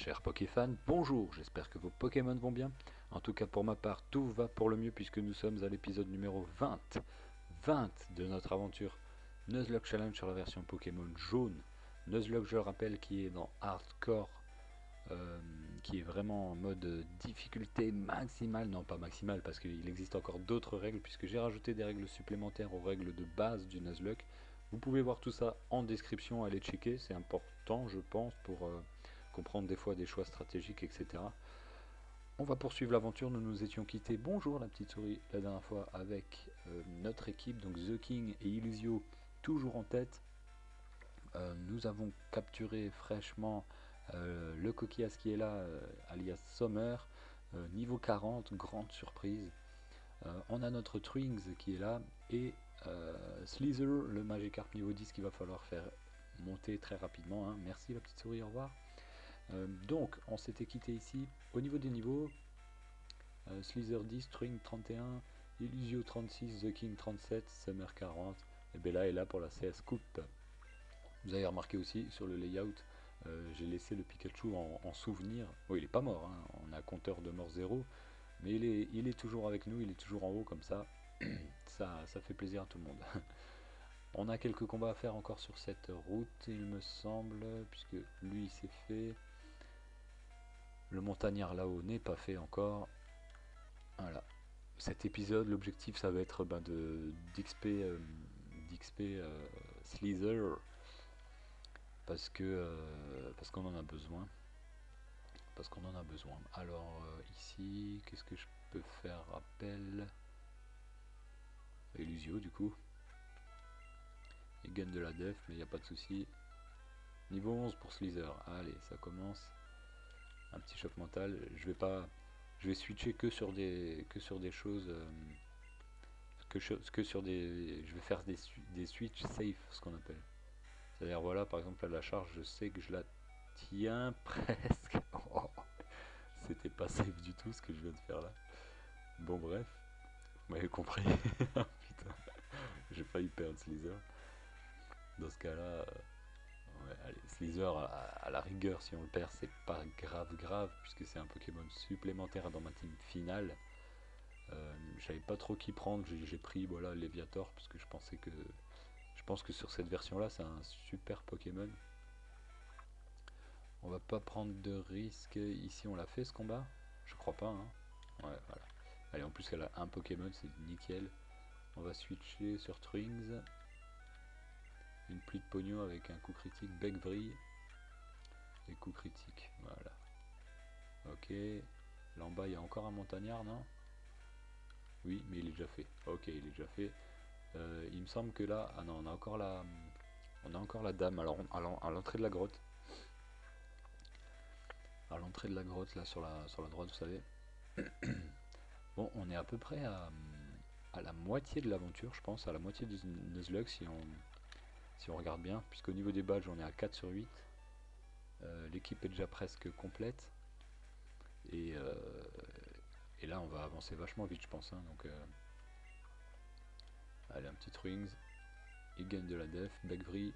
Chers Pokéfans, bonjour, j'espère que vos Pokémon vont bien. En tout cas pour ma part, tout va pour le mieux puisque nous sommes à l'épisode numéro 20 de notre aventure Nuzlocke Challenge sur la version Pokémon jaune. Nuzlocke, je le rappelle, qui est dans Hardcore, qui est vraiment en mode difficulté maximale, non pas maximale parce qu'il existe encore d'autres règles puisque j'ai rajouté des règles supplémentaires aux règles de base du Nuzlocke. Vous pouvez voir tout ça en description, allez checker, c'est important je pense pour comprendre des fois des choix stratégiques, etc. On va poursuivre l'aventure, nous nous étions quittés, bonjour la petite souris, la dernière fois avec notre équipe, donc The King et Illusio toujours en tête. Nous avons capturé fraîchement le coquillage qui est là, alias Summer, niveau 40, grande surprise. On a notre Twinks qui est là et Slither, le Magikarp niveau 10 qu'il va falloir faire monter très rapidement. Hein. Merci la petite souris, au revoir. Donc on s'était quitté ici. Au niveau des niveaux, Slither 10, Twink 31, Illusio 36, The King 37, Summer 40 et Bella est là pour la CS Coupe. Vous avez remarqué aussi sur le layout, j'ai laissé le Pikachu en souvenir. Bon, il est pas mort, hein. On a compteur de mort 0, mais il est toujours avec nous, il est toujours en haut comme ça. Ça fait plaisir à tout le monde. On a quelques combats à faire encore sur cette route, il me semble, puisque lui il s'est fait. Le montagnard là-haut n'est pas fait encore. Voilà. Cet épisode, l'objectif ça va être de d'XP Slither parce qu'on en a besoin. Parce qu'on en a besoin. Alors ici, qu'est-ce que je peux faire rappel Illusio du coup. Il gagne de la def, mais il n'y a pas de souci. Niveau 11 pour Slither. Allez, ça commence. Un petit choc mental. Je vais switcher que sur des choses. Que sur des. Je vais faire des switches safe, ce qu'on appelle. C'est-à-dire, voilà, par exemple, à la charge, je sais que je la tiens presque. Oh, c'était pas safe du tout ce que je viens de faire là. Bon, bref, vous m'avez compris. Putain, j'ai failli perdre Slither. Dans ce cas-là, ouais, allez, Slither, à la rigueur, si on le perd, c'est pas grave, puisque c'est un Pokémon supplémentaire dans ma team finale. Je savais pas trop qui prendre, j'ai pris voilà, Léviator, parce que je pense que sur cette version-là, c'est un super Pokémon. On va pas prendre de risque. Ici, on l'a fait ce combat? Je crois pas, hein. Ouais, voilà. Allez, en plus, elle a un Pokémon, c'est nickel. On va switcher sur Twinks. Une pluie de pognon avec un coup critique, bec vrille. Et coup critique, voilà. Ok. Là en bas, il y a encore un montagnard, non? Oui, mais il est déjà fait. Ok, il est déjà fait. Il me semble que là... Ah non, on a encore la dame alors, à l'entrée de la grotte. À l'entrée de la grotte, là, sur la droite, vous savez. Bon, on est à peu près à la moitié de l'aventure, je pense. À la moitié du Nuzlocke, si on regarde bien. Puisqu'au niveau des badges, on est à 4 sur 8. L'équipe est déjà presque complète. Et, et là, on va avancer vachement vite, je pense. Hein, donc, allez, un petit Wings. Il gagne de la def. Becvry.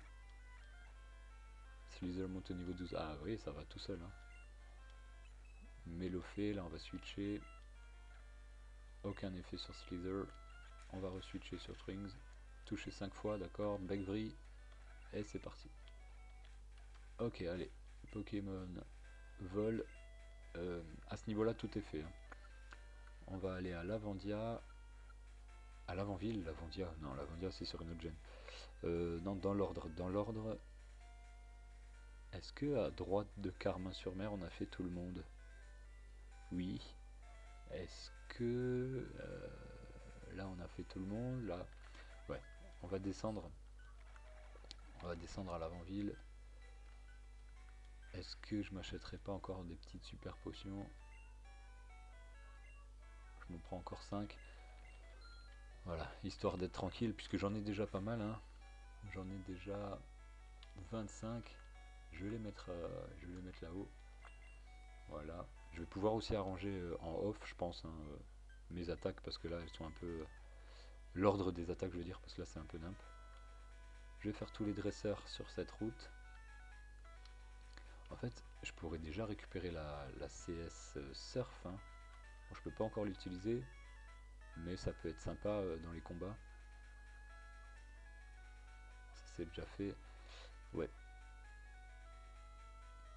Slither monte au niveau 12. Ah oui, ça va tout seul. Hein. Mélofé, là, on va switcher. Aucun effet sur Slither. On va re-switcher sur Wings. Toucher 5 fois, d'accord. Becvry. Et c'est parti. Ok, allez. Pokémon vol. À ce niveau-là, tout est fait. Hein. On va aller à Lavandia. À l'avant-ville, Lavandia. Non, Lavandia, c'est sur une autre gêne. Non, dans l'ordre. Dans l'ordre. Est-ce que à droite de Carmin-sur-Mer, on a fait tout le monde? Oui. Est-ce que là, on a fait tout le monde? Là, ouais. On va descendre. On va descendre à l'avant-ville. Est-ce que je m'achèterai pas encore des petites super potions? Je me prends encore 5. Voilà, histoire d'être tranquille, puisque j'en ai déjà pas mal. Hein. J'en ai déjà 25. Je vais les mettre là-haut. Voilà. Je vais pouvoir aussi arranger en off, je pense, hein, mes attaques, parce que là, elles sont un peu... L'ordre des attaques, je veux dire, parce que là, c'est un peu nimp. Je vais faire tous les dresseurs sur cette route. En fait, je pourrais déjà récupérer la CS Surf. Hein. Bon, je peux pas encore l'utiliser, mais ça peut être sympa dans les combats. Ça c'est déjà fait. Ouais.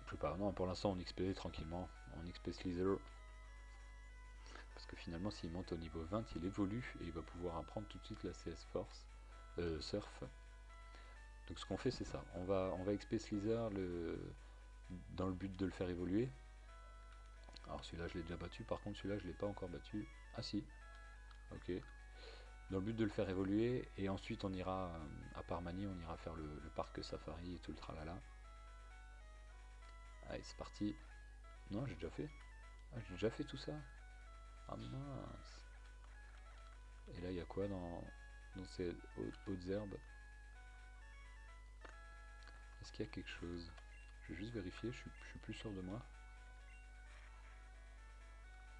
Je sais pas, non, pour l'instant on XP tranquillement. On XP Slither. Parce que finalement, s'il monte au niveau 20, il évolue et il va pouvoir apprendre tout de suite la CS Force. Surf. Donc ce qu'on fait, c'est ça. On va XP Slither dans le but de le faire évoluer. Alors celui-là, je l'ai déjà battu. Par contre, celui-là, je l'ai pas encore battu. Ah si. Ok. Dans le but de le faire évoluer. Et ensuite, on ira, à Parmanie, on ira faire le parc safari et tout le tralala. Allez, c'est parti. Non, j'ai déjà fait. Ah, j'ai déjà fait tout ça. Ah mince. Et là, il y a quoi dans ces hautes herbes? Est-ce qu'il y a quelque chose? Je vais juste vérifier, je suis plus sûr de moi.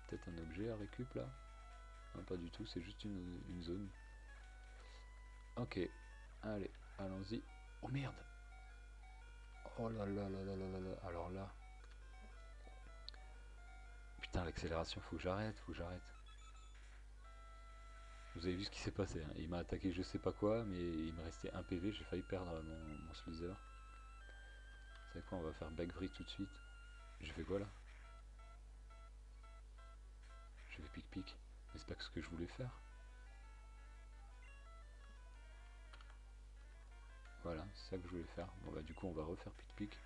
Peut-être un objet à récup là? Non, pas du tout, c'est juste une zone. Ok, allez, allons-y. Oh merde! Oh là là là là là là là, alors là. Putain, l'accélération, faut que j'arrête, faut que j'arrête. Vous avez vu ce qui s'est passé, hein. Il m'a attaqué je sais pas quoi, mais il me restait un PV, j'ai failli perdre mon Slither. Vous savez quoi, on va faire Bagvri tout de suite. Je fais quoi là? Je fais pic-pic. Mais c'est pas ce que je voulais faire. Voilà, c'est ça que je voulais faire. Bon bah du coup on va refaire pic-pic.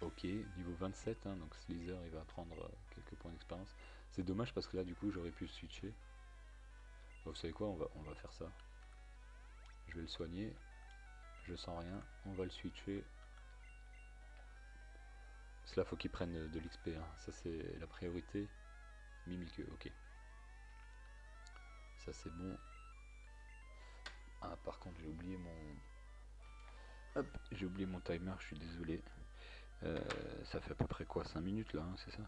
Ok, niveau 27, hein, donc Slither il va prendre quelques points d'expérience. C'est dommage parce que là du coup j'aurais pu le switcher. Bon, vous savez quoi, on va faire ça. Je vais le soigner, je sens rien, on va le switcher. Parce que là faut qu'il prenne de l'XP, hein. Ça c'est la priorité. Mimikyu, ok. Ça c'est bon. Ah par contre j'ai oublié mon... Hop, j'ai oublié mon timer, je suis désolé. Ça fait à peu près quoi, 5 minutes là, hein, c'est ça?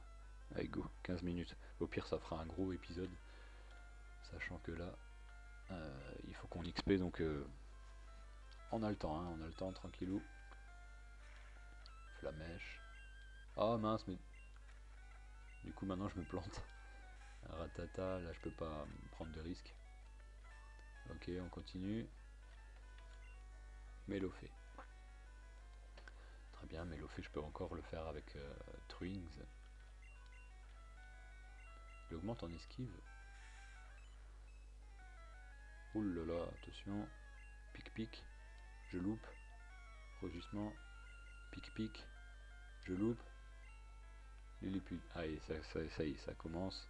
Allez go, 15 minutes. Au pire ça fera un gros épisode. Sachant que là, il faut qu'on XP, donc on a le temps, hein, on a le temps, tranquillou. Flamèche. Ah mince, mais du coup maintenant je me plante. Ratata, là je peux pas prendre de risques. Ok, on continue. Mélofée. Très bien, Mélofée, je peux encore le faire avec Truings. Il augmente en esquive. Ouh là là, attention. Pic-pic, je loupe. Rejustement. Pic-pic, je loupe. Lilliput. Allez, ça y est, ça commence.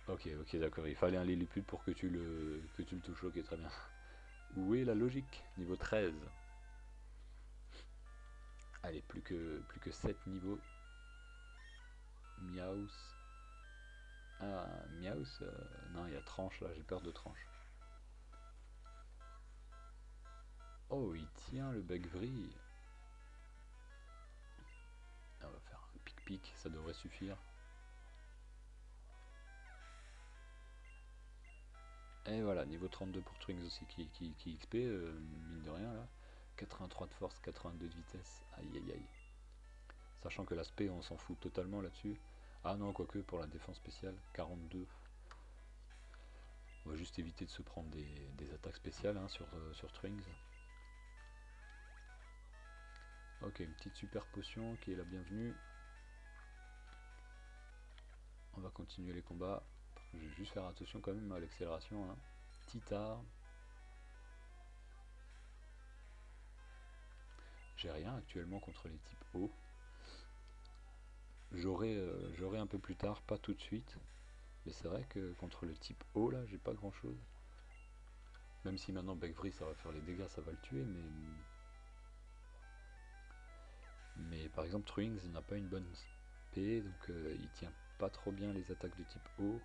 Ok, ok, d'accord. Il fallait un Lilliput pour que tu le touches. Ok, très bien. Où est la logique? Niveau 13. Allez, plus que 7 niveaux. Miaus. Ah, Miaus. Non, il y a tranche là, j'ai peur de tranche. Oh, il tient le Bagvri. On va faire un pic-pic, ça devrait suffire. Et voilà, niveau 32 pour Twinks aussi qui XP, mine de rien là. 83 de force, 82 de vitesse. Aïe aïe aïe. Sachant que l'aspect, on s'en fout totalement là-dessus. Ah non, quoique pour la défense spéciale, 42. On va juste éviter de se prendre des attaques spéciales hein, sur Twinks. Ok, une petite super potion qui est la bienvenue. On va continuer les combats. Je vais juste faire attention quand même à l'accélération. Hein. Titar. J'ai rien actuellement contre les types O. J'aurai un peu plus tard, pas tout de suite. Mais c'est vrai que contre le type O là, j'ai pas grand chose. Même si maintenant Bagvri ça va faire les dégâts, ça va le tuer, mais par exemple Truings n'a pas une bonne P, donc il tient pas trop bien les attaques de type O.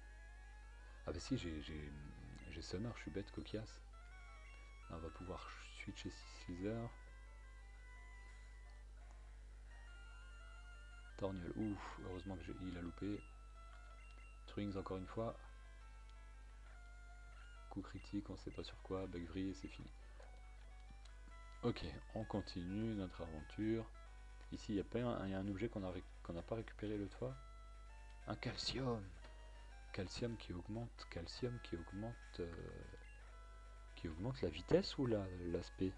Ah bah si, j'ai Summer, je suis bête, coquillasse. Là, on va pouvoir switcher 6 Slither. Torgnole, ouf, heureusement qu'il a loupé. Truings encore une fois. Coup critique, on sait pas sur quoi, Bagvri et c'est fini. Ok, on continue notre aventure. Ici, il y a pas un, y a un objet qu'on n'a pas récupéré l'autre fois. Un calcium. Calcium qui augmente la vitesse ou l'aspect.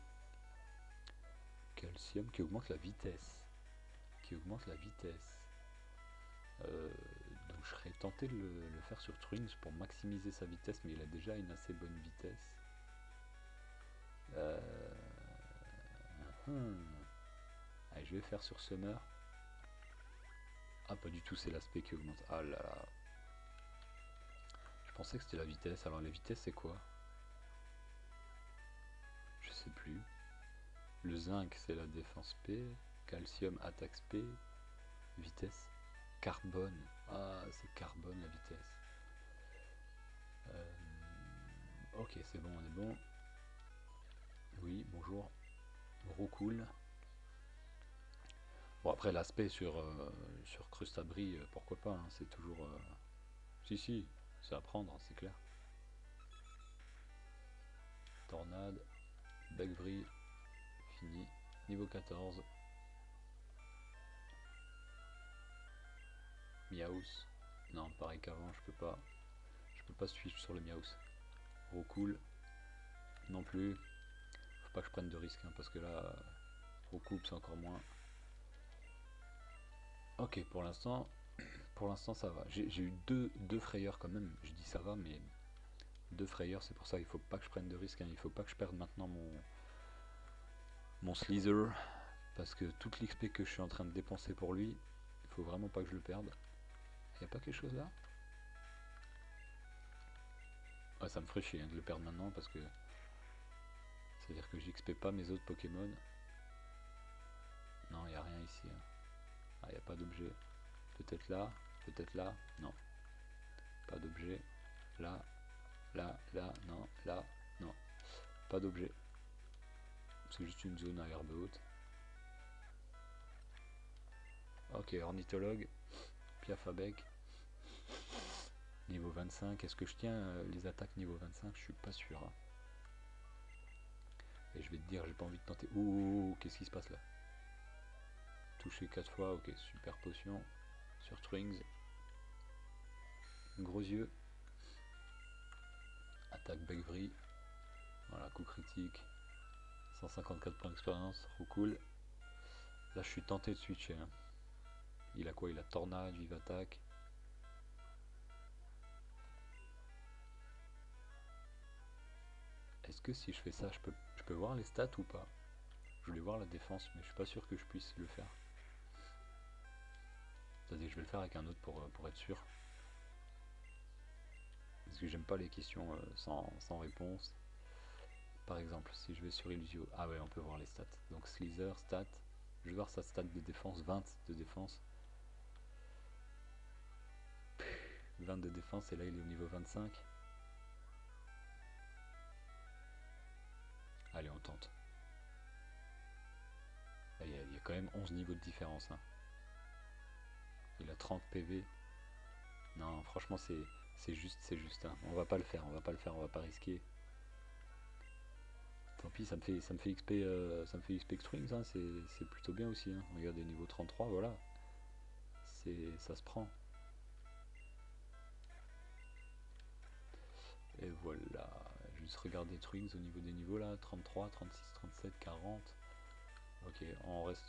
Calcium qui augmente la vitesse. Qui augmente la vitesse. Euh, donc je serais tenté de le faire sur Twins pour maximiser sa vitesse, mais il a déjà une assez bonne vitesse. Euh, Allez, je vais faire sur Summer. Ah, pas du tout, c'est l'aspect qui augmente. Ah là là. Je pensais que c'était la vitesse. Alors la vitesse, c'est quoi? Je sais plus. Le zinc, c'est la défense P. Calcium, attaque P. Vitesse. Carbone. Ah, c'est carbone la vitesse. Ok, c'est bon, on est bon. Oui, bonjour. Cool. Bon, après, l'aspect sur Crustabri, pourquoi pas, hein, c'est toujours... Si, si, c'est à prendre, c'est clair. Tornade, Begvry, fini. Niveau 14. Miaus. Non, pareil qu'avant, je peux pas. Je peux pas switch sur le Miaus. Cool. Non plus. Faut pas que je prenne de risques, hein, parce que là, Coupe, c'est encore moins. Ok, pour l'instant ça va. J'ai eu deux frayeurs quand même. Je dis ça va, mais deux frayeurs, c'est pour ça il faut pas que je prenne de risques, hein. Il faut pas que je perde maintenant mon Slither, parce que toute l'XP que je suis en train de dépenser pour lui, il faut vraiment pas que je le perde. Y a pas quelque chose là? Ouais, ça me ferait chier, hein, de le perdre maintenant, parce que c'est à dire que j'XP pas mes autres Pokémon. Non, y a rien ici, hein. Ah, y a pas d'objet. Peut-être là, peut-être là. Non, pas d'objet. Là, là, non, là, non. Pas d'objet. C'est juste une zone à herbe haute. Ok, ornithologue. Piafabec. Niveau 25. Est-ce que je tiens les attaques niveau 25? Je suis pas sûr, hein. Et je vais te dire, j'ai pas envie de tenter. Ouh, qu'est-ce qui se passe là? Touché 4 fois, ok, super potion. Sur Twings. Gros yeux. Attaque Begvry. Voilà, coup critique. 154 points d'expérience, trop cool. Là, je suis tenté de switcher, hein. Il a quoi? Il a Tornade, Vive Attaque. Est-ce que si je fais ça, je peux voir les stats ou pas? Je voulais voir la défense, mais je suis pas sûr que je puisse le faire. C'est-à-dire que je vais le faire avec un autre pour être sûr. Parce que j'aime pas les questions sans réponse. Par exemple, si je vais sur Illusio. Ah ouais, on peut voir les stats. Donc Slither, stats. Je vais voir sa stat de défense, 20 de défense. 20 de défense, et là il est au niveau 25. Allez, on tente. Il y a quand même 11 niveaux de différence, hein. Il a 30 PV. Non, franchement, c'est juste, hein. On va pas le faire, on va pas le faire, on va pas risquer. Tant pis, ça me fait XP, ça me fait XP Strings, hein. C'est plutôt bien aussi, hein. Regardez, niveau 33, voilà. Ça se prend. Et voilà. Juste regarder Twins au niveau des niveaux là. 33, 36, 37, 40. Ok, on reste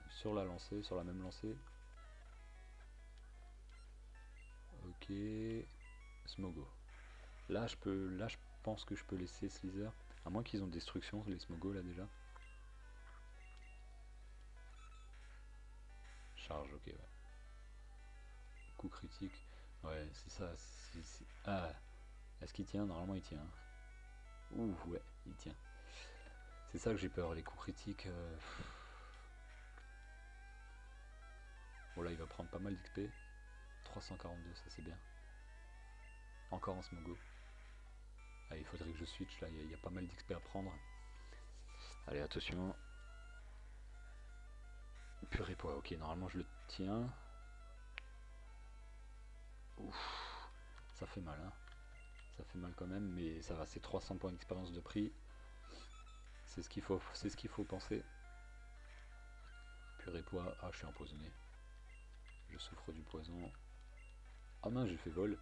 sur la lancée, sur la même lancée. Ok. Smogo. Là, je pense que je peux laisser Slither. À moins qu'ils ont destruction, les Smogo là déjà. Charge, ok, ouais. Coup critique. Ouais, c'est ça. Ah, est-ce qu'il tient? Normalement, il tient. Ouh, ouais, il tient. C'est ça que j'ai peur, les coups critiques. Bon, là, il va prendre pas mal d'XP. 342, ça c'est bien. Encore un Smogo. Ah, il faudrait que je switch là, il y a pas mal d'XP à prendre. Allez, attention. Purée poids, ok, normalement je le tiens. Ouf, ça fait mal, hein. Ça fait mal quand même, mais ça va, c'est 300 points d'expérience de prix. C'est ce qu'il faut penser. Purée poids. Ah, je suis empoisonné. Je souffre du poison. Ah mince, j'ai fait vol.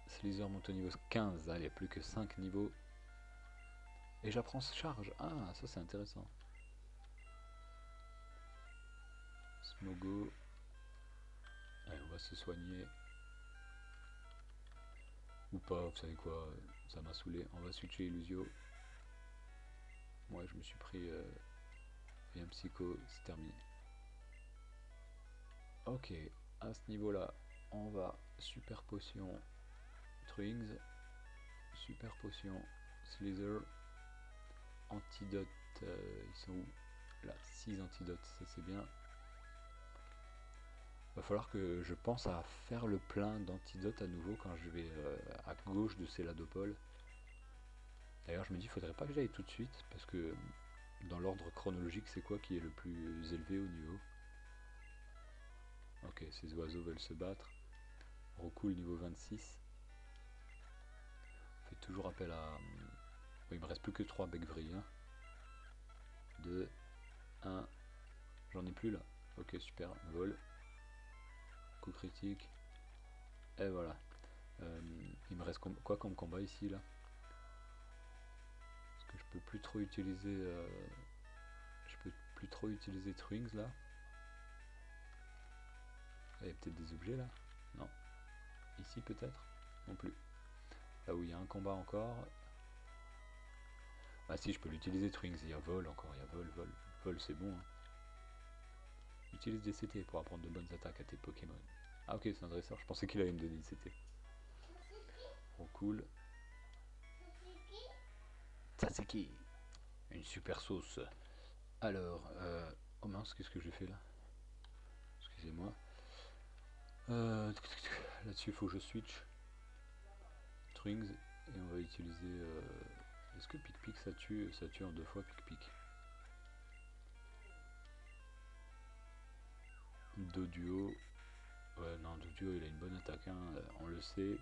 Slither monte au niveau 15. Allez, plus que 5 niveaux. Et j'apprends charge. Ah, ça c'est intéressant. Smogo. Allez, on va se soigner. Ou pas, vous savez quoi, ça m'a saoulé. On va switcher Illusio. Moi, je me suis pris un psycho, c'est terminé. Ok, à ce niveau-là, on va super potion Trings, super potion Slither, antidote, ils sont où? Là, 6 antidotes, ça c'est bien. Va falloir que je pense à faire le plein d'antidotes à nouveau quand je vais à gauche de Céladopole. D'ailleurs, je me dis, faudrait pas que j'aille tout de suite parce que dans l'ordre chronologique, c'est quoi qui est le plus élevé au niveau? Ok, ces oiseaux veulent se battre. Recoule niveau 26. On fait toujours appel à... Oui, il me reste plus que 3 Beckvry. 2, 1. J'en ai plus là. Ok, super. Vol. Coup critique. Et voilà. Il me reste quoi comme combat ici là? Parce que je peux plus trop utiliser... je peux plus trop utiliser Twings là. Il y a peut-être des objets là? Non. Ici peut-être? Non plus. Là où il y a un combat encore. Ah si, je peux l'utiliser Twings. Il y a vol encore. Il y a vol, vol. Vol c'est bon. Hein. Utilise des CT pour apprendre de bonnes attaques à tes Pokémon. Ah ok, c'est un dresseur. Je pensais qu'il allait me donner des CT. Oh cool. Ça c'est qui? Une super sauce. Alors, oh mince, qu'est-ce que j'ai fait là? Excusez-moi. Là-dessus, il faut que je switch. Twings. Et on va utiliser... Est-ce que Pic-Pic ça tue? Ça tue en 2 fois Pic-Pic. Doduo. Ouais, non, Doduo il a une bonne attaque, hein, on le sait.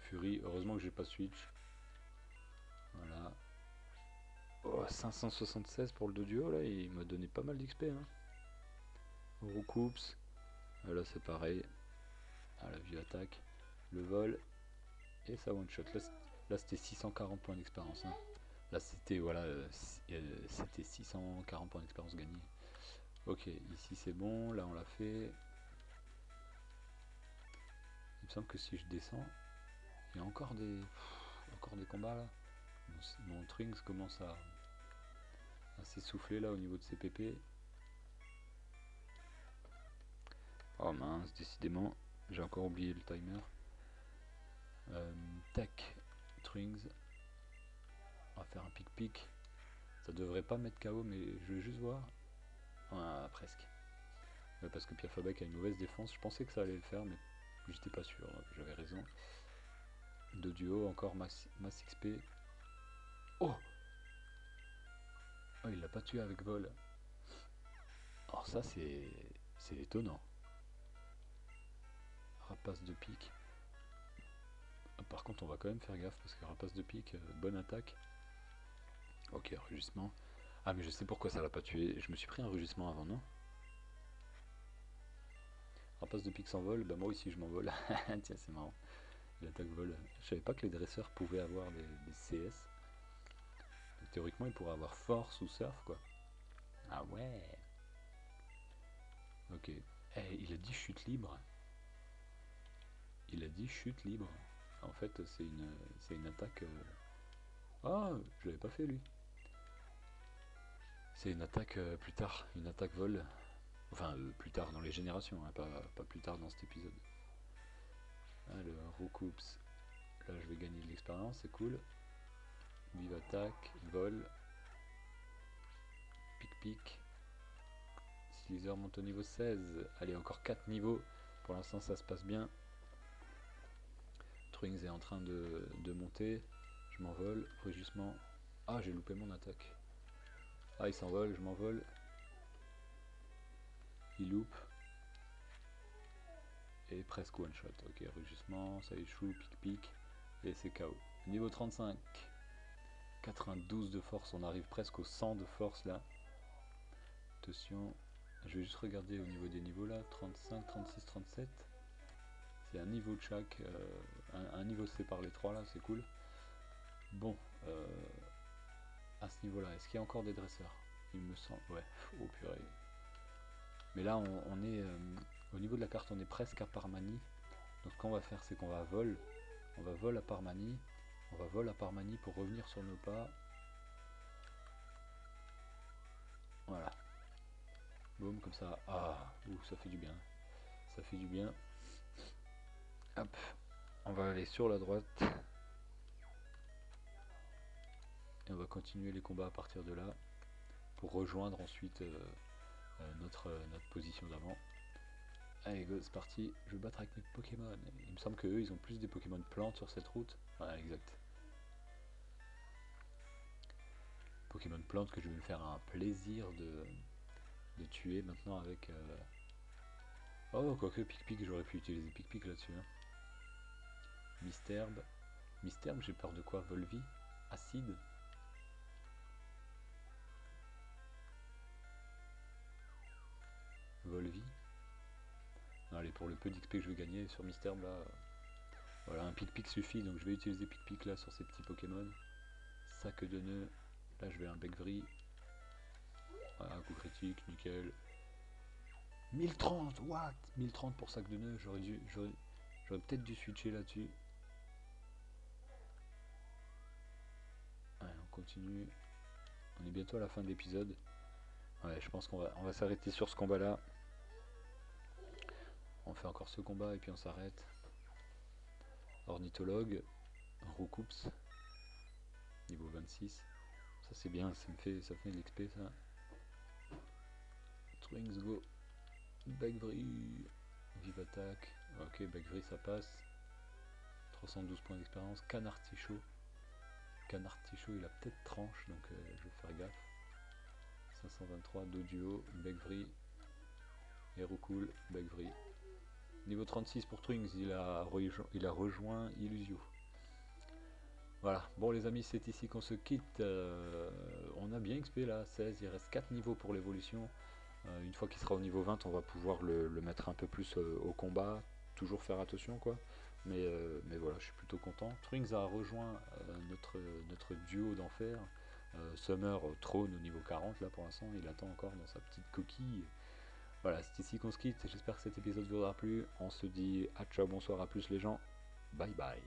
Fury, heureusement que j'ai pas switch. Voilà. Oh, 576 pour le Doduo, là, il m'a donné pas mal d'XP. Hein. Roucoups. Là, c'est pareil. Ah, la vue attaque. Le vol. Et ça one shot. Là c'était 640 points d'expérience. Hein. Là, c'était voilà, c'était 640 points d'expérience gagnés. Ok, ici c'est bon. Là, on l'a fait. Il me semble que si je descends, il y a encore des combats là. Mon Trings commence à s'essouffler là au niveau de ses PP. Oh mince, décidément, j'ai encore oublié le timer. Tac, Trings. On va faire un pic-pic. Ça devrait pas mettre KO, mais je vais juste voir. Ah, presque. Parce que Piafabec a une mauvaise défense. Je pensais que ça allait le faire, mais j'étais pas sûr. J'avais raison. De duo, encore mass XP. Oh, oh, il l'a pas tué avec vol. Alors ça, c'est étonnant. Rapace de pique. Par contre, on va quand même faire gaffe parce que rapace de pique, bonne attaque. Ok, rugissement. Ah, mais je sais pourquoi ça l'a pas tué. Je me suis pris un rugissement avant, non? Rapace de pique s'envole. Bah, moi aussi, je m'envole. Tiens, c'est marrant. L'attaque vol. Je savais pas que les dresseurs pouvaient avoir des CS. Donc, théoriquement, ils pourraient avoir force ou surf, quoi. Ah ouais. Ok. Eh, il a dit chute libre. Il a dit chute libre. En fait, c'est une attaque. Ah, je l'avais pas fait lui. C'est une attaque plus tard, une attaque vol. Enfin, plus tard dans les générations, hein, pas plus tard dans cet épisode. Alors, Roucoups. Là, je vais gagner de l'expérience, c'est cool. Vive attaque, vol. Pic-pic. Slither monte au niveau 16. Allez, encore 4 niveaux. Pour l'instant, ça se passe bien. Twings est en train de monter. Je m'envole. Rugissement. Ah, j'ai loupé mon attaque. Ah, il s'envole, je m'envole. Il loupe. Et presque one shot. Ok, rugissement, ça échoue, pic-pic. Et c'est KO. Niveau 35. 92 de force, on arrive presque au 100 de force là. Attention, je vais juste regarder au niveau des niveaux là, 35, 36, 37. C'est un niveau de chaque, un niveau sépare les trois là, c'est cool. Bon, à ce niveau là, est-ce qu'il y a encore des dresseurs? Il me semble, ouais, oh purée. Mais là on est, au niveau de la carte on est presque à Parmanie. Donc ce qu'on va faire c'est qu'on va vol à Parmanie, on va vol à Parmanie pour revenir sur nos pas. Voilà. Boum, comme ça. Ah, ouh, ça fait du bien. Ça fait du bien. Hop, on va aller sur la droite. Et on va continuer les combats à partir de là. Pour rejoindre ensuite notre position d'avant. Allez go, c'est parti. Je vais battre avec mes Pokémon. Il me semble qu'eux, ils ont plus des Pokémon plantes sur cette route. Ouais, exact. Pokémon plantes que je vais me faire un plaisir de tuer maintenant avec... Oh, quoique Pic-Pic, j'aurais pu utiliser Pic-Pic là-dessus. Hein. Misterbe. Misterbe, j'ai peur de quoi? Volvi? Acide? Volvi? Non, allez, pour le peu d'XP que je vais gagner sur Misterbe là... Voilà, un Pic-Pic suffit, donc je vais utiliser Pic-Pic là sur ces petits Pokémon. Sac de nœuds. Là, je vais un Beckvry. Voilà, coup critique, nickel. 1030, what? 1030 pour sac de nœuds, j'aurais peut-être dû switcher là-dessus. Allez, on continue. On est bientôt à la fin de l'épisode. Ouais, je pense on va s'arrêter sur ce combat-là. On fait encore ce combat et puis on s'arrête. Ornithologue, Roucoups, niveau 26. Ça c'est bien, ça fait de l'XP ça. Twings go. Beckvry. Vive attaque. Ok, Beckvry ça passe. 312 points d'expérience. Canartichaud. Canartichaud il a peut-être tranche donc je vais faire gaffe. 523, Doduo, Beckvry. Hérocool, Beckvry. Niveau 36 pour Twings, il a rejoint Illusio. Voilà, bon les amis, c'est ici qu'on se quitte. On a bien XP là, 16, il reste 4 niveaux pour l'évolution. Une fois qu'il sera au niveau 20, on va pouvoir le mettre un peu plus au combat. Toujours faire attention quoi. Mais voilà, je suis plutôt content. Twings a rejoint notre duo d'enfer. Summer trône au niveau 40 là pour l'instant, il attend encore dans sa petite coquille. Voilà, c'est ici qu'on se quitte. J'espère que cet épisode vous aura plu. On se dit à ciao, bonsoir, à plus les gens. Bye bye.